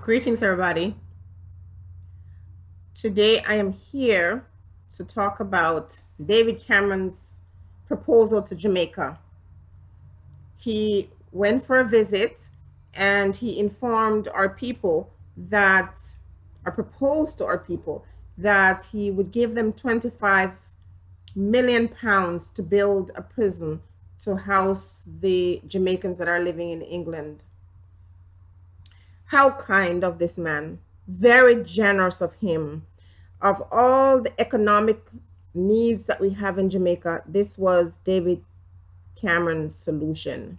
Greetings, everybody. Today I am here to talk about David Cameron's proposal to Jamaica. He went for a visit and he informed our people that, or proposed to our people, that he would give them 25 million pounds to build a prison to house the Jamaicans that are living in England. How kind of this man. Very generous of him. Of all the economic needs that we have in Jamaica, this was David Cameron's solution.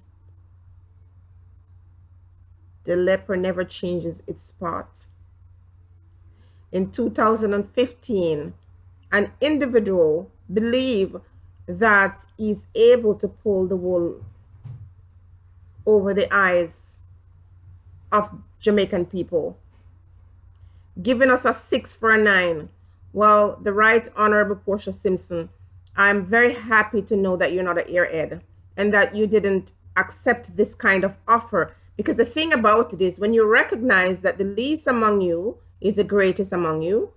The leper never changes its spot. In 2015, an individual believed that he's able to pull the wool over the eyes of Jamaican people, giving us a 6 for a 9. Well, the Right Honorable Portia Simpson, I'm very happy to know that you're not an earhead and that you didn't accept this kind of offer. Because the thing about it is, when you recognize that the least among you is the greatest among you,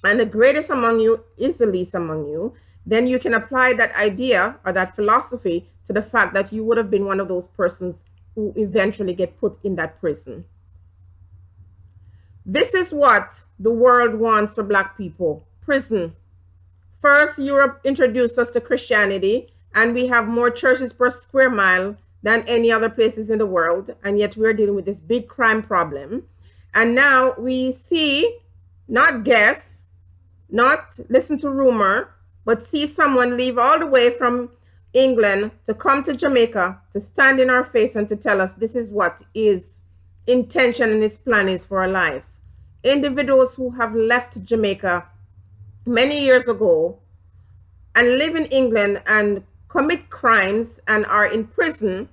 and the greatest among you is the least among you, then you can apply that idea or that philosophy to the fact that you would have been one of those persons who eventually get put in that prison. This is what the world wants for Black people: prison. First, Europe introduced us to Christianity, and we have more churches per square mile than any other places in the world, and yet we're dealing with this big crime problem. And now we see, not guess, not listen to rumor, but see someone leave all the way from England to come to Jamaica to stand in our face and to tell us this is what his intention and his plan is for our life. Individuals who have left Jamaica many years ago and live in England and commit crimes and are in prison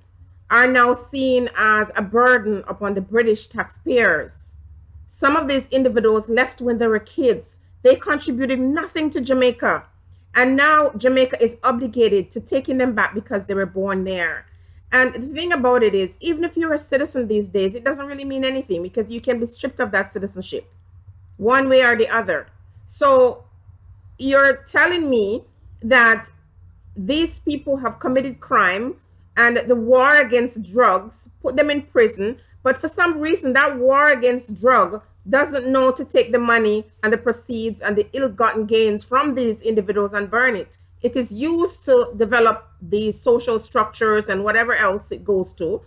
are now seen as a burden upon the British taxpayers. Some of these individuals left when they were kids. They contributed nothing to Jamaica. And now Jamaica is obligated to taking them back because they were born there. And the thing about it is, even if you're a citizen these days, it doesn't really mean anything because you can be stripped of that citizenship one way or the other. So you're telling me that these people have committed crime and the war against drugs put them in prison, but for some reason that war against drug doesn't know to take the money and the proceeds and the ill-gotten gains from these individuals and burn it. It is used to develop the social structures and whatever else it goes to.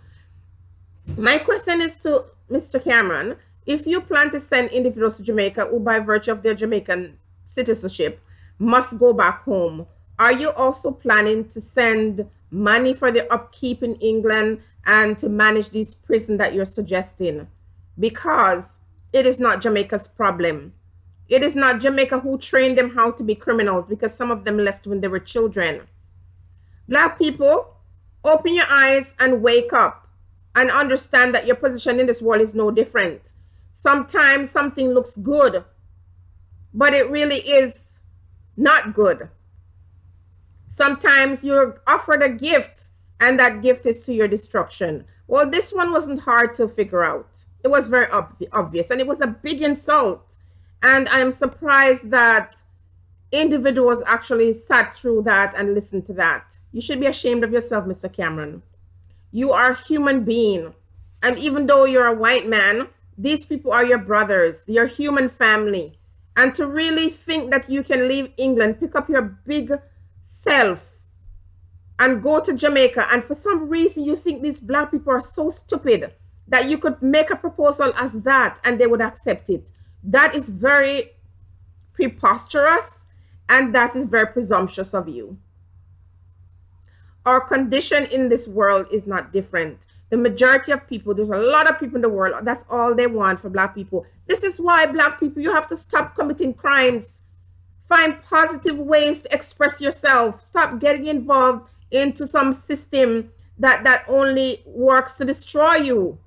My question is to Mr. Cameron: if you plan to send individuals to Jamaica who by virtue of their Jamaican citizenship must go back home, are you also planning to send money for their upkeep in England and to manage these prisons that you're suggesting? Because it is not Jamaica's problem. It is not Jamaica who trained them how to be criminals, because some of them left when they were children. Black people, open your eyes and wake up and understand that your position in this world is no different. Sometimes something looks good, but it really is not good. Sometimes you're offered a gift and that gift is to your destruction. Well, this one wasn't hard to figure out. It was very obvious, and it was a big insult. And I'm surprised that individuals actually sat through that and listened to that. You should be ashamed of yourself, Mr. Cameron. You are a human being. And even though you're a white man, these people are your brothers, your human family. And to really think that you can leave England, pick up your big self and go to Jamaica, and for some reason you think these Black people are so stupid that you could make a proposal as that and they would accept it. That is very preposterous, and that is very presumptuous of you. Our condition in this world is not different. The majority of people, there's a lot of people in the world, that's all they want for Black people. This is why Black people, you have to stop committing crimes. Find positive ways to express yourself. Stop getting involved into some system that only works to destroy you.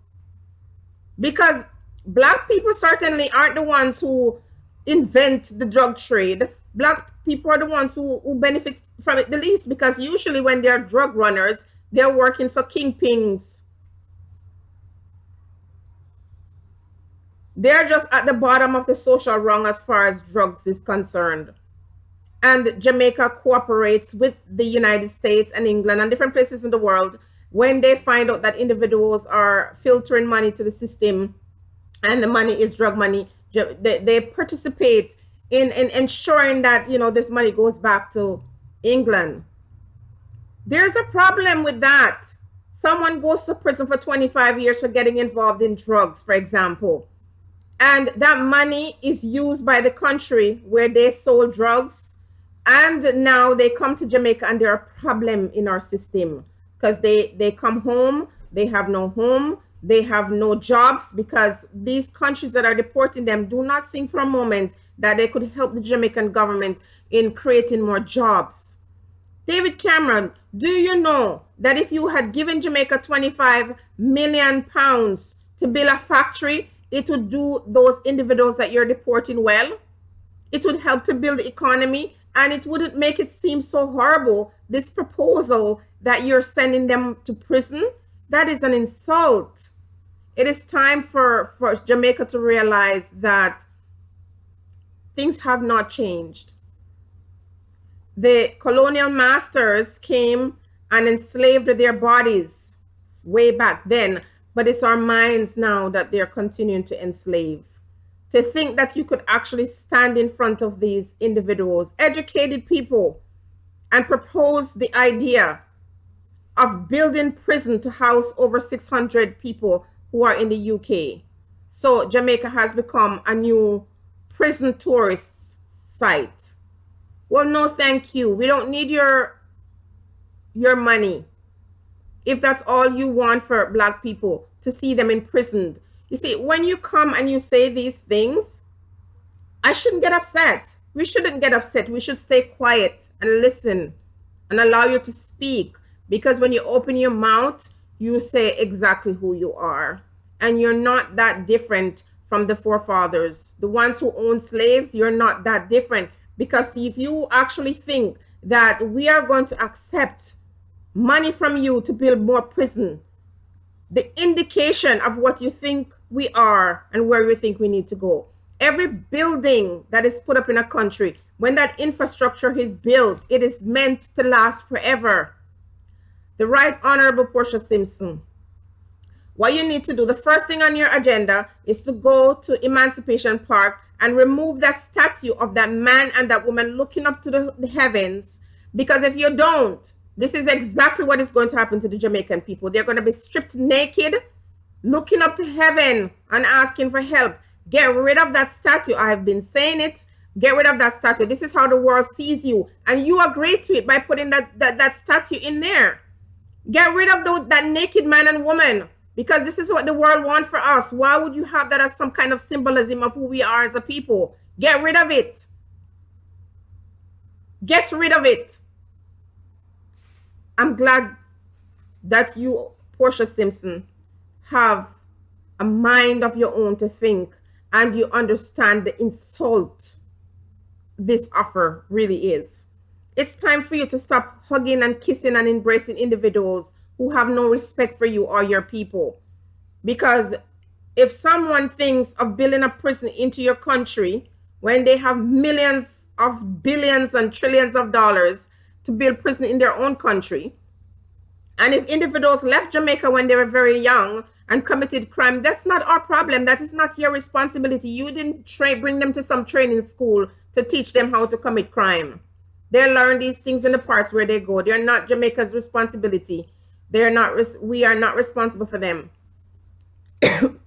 Because Black people certainly aren't the ones who invent the drug trade. Black people are the ones who benefit from it the least, because usually when they're drug runners, they're working for kingpins. They're just at the bottom of the social rung as far as drugs is concerned. And Jamaica cooperates with the United States and England and different places in the world when they find out that individuals are filtering money to the system and the money is drug money. They participate in ensuring that, this money goes back to England. There's a problem with that. Someone goes to prison for 25 years for getting involved in drugs, for example, and that money is used by the country where they sold drugs, and now they come to Jamaica and they're a problem in our system because they come home, they have no home, they have no jobs, because these countries that are deporting them do not think for a moment that they could help the Jamaican government in creating more jobs. David Cameron, do you know that if you had given Jamaica 25 million pounds to build a factory, it would do those individuals that you're deporting well? It would help to build the economy, and it wouldn't make it seem so horrible, this proposal that you're sending them to prison. That is an insult. It is time for Jamaica to realize that things have not changed. The colonial masters came and enslaved their bodies way back then, but it's our minds now that they're continuing to enslave. To think that you could actually stand in front of these individuals, educated people, and propose the idea of building prison to house over 600 people who are in the UK. So Jamaica has become a new prison tourist site. Well, no, thank you. We don't need your money. If that's all you want for Black people, to see them imprisoned. You see, when you come and you say these things, I shouldn't get upset. We shouldn't get upset. We should stay quiet and listen and allow you to speak. Because when you open your mouth, you say exactly who you are. And you're not that different from the forefathers. The ones who owned slaves, you're not that different. Because if you actually think that we are going to accept money from you to build more prison, the indication of what you think we are and where we think we need to go. Every building that is put up in a country, when that infrastructure is built, it is meant to last forever. The Right Honorable Portia Simpson, what you need to do, the first thing on your agenda is to go to Emancipation Park and remove that statue of that man and that woman looking up to the heavens. Because if you don't, this is exactly what is going to happen to the Jamaican people. They're going to be stripped naked, looking up to heaven and asking for help. Get rid of that statue. I've been saying it. Get rid of that statue. This is how the world sees you. And you agree to it by putting that statue in there. Get rid of that naked man and woman, because this is what the world wants for us. Why would you have that as some kind of symbolism of who we are as a people? Get rid of it. Get rid of it. I'm glad that you, Portia Simpson, have a mind of your own to think, and you understand the insult this offer really is. It's time for you to stop hugging and kissing and embracing individuals who have no respect for you or your people. Because if someone thinks of building a prison into your country when they have millions of billions and trillions of dollars to build prison in their own country, and if individuals left Jamaica when they were very young and committed crime, that's not our problem. That is not your responsibility. You didn't bring them to some training school to teach them how to commit crime. They learn these things in the parts where they go. They're not Jamaica's responsibility. We are not responsible for them. And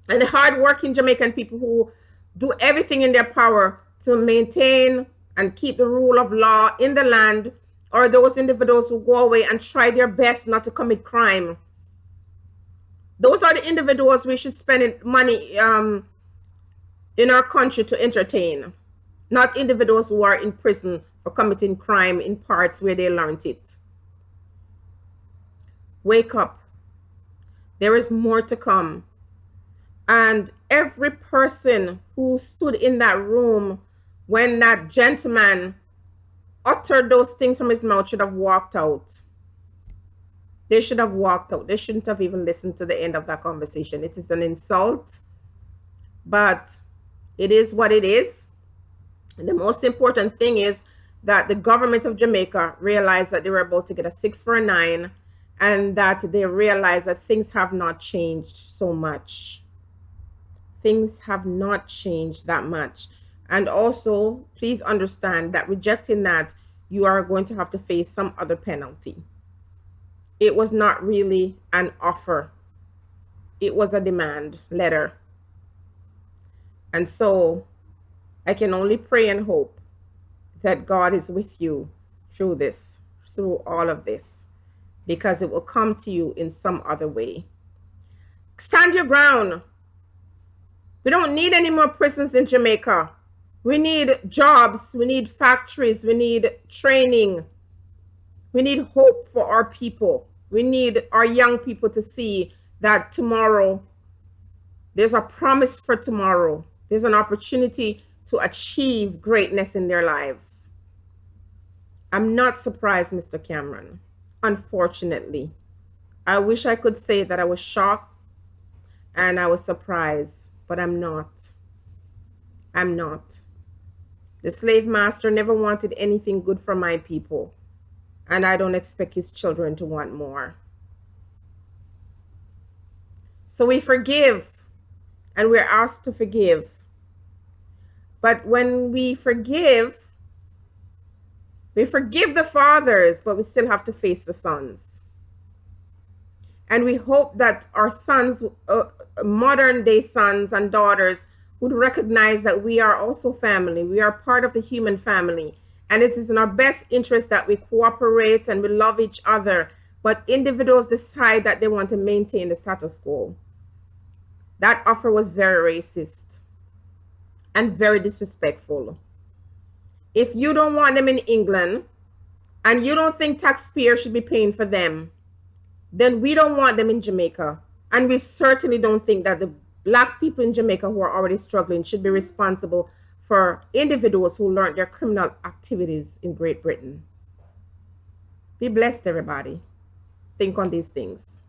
the hardworking Jamaican people who do everything in their power to maintain and keep the rule of law in the land, or those individuals who go away and try their best not to commit crime. Those are the individuals we should spend money in our country to entertain, not individuals who are in prison for committing crime in parts where they learned it. Wake up. There is more to come. And every person who stood in that room when that gentleman uttered those things from his mouth should have walked out. They should have walked out. They shouldn't have even listened to the end of that conversation. It is an insult. but it is what it is. And the most important thing is that the government of Jamaica realized that they were about to get a 6 for a 9, and that they realized that things have not changed so much. Things have not changed that much. And also, please understand that rejecting that, you are going to have to face some other penalty. It was not really an offer, it was a demand letter. And so I can only pray and hope that God is with you through this, through all of this, because it will come to you in some other way. Stand your ground. We don't need any more prisons in Jamaica. We need jobs. We need factories. We need training. We need hope for our people. We need our young people to see that tomorrow, there's a promise for tomorrow. There's an opportunity to achieve greatness in their lives. I'm not surprised, Mr. Cameron. Unfortunately, I wish I could say that I was shocked and I was surprised, but I'm not. I'm not. The slave master never wanted anything good for my people, and I don't expect his children to want more. So we forgive, and we're asked to forgive. But when we forgive the fathers, but we still have to face the sons. And we hope that our sons, modern day sons and daughters, would recognize that we are also family. We are part of the human family. And it is in our best interest that we cooperate and we love each other. But individuals decide that they want to maintain the status quo. That offer was very racist and very disrespectful. If you don't want them in England and you don't think taxpayers should be paying for them, then we don't want them in Jamaica. And we certainly don't think that the Black people in Jamaica who are already struggling should be responsible for individuals who learned their criminal activities in Great Britain. Be blessed, everybody. Think on these things.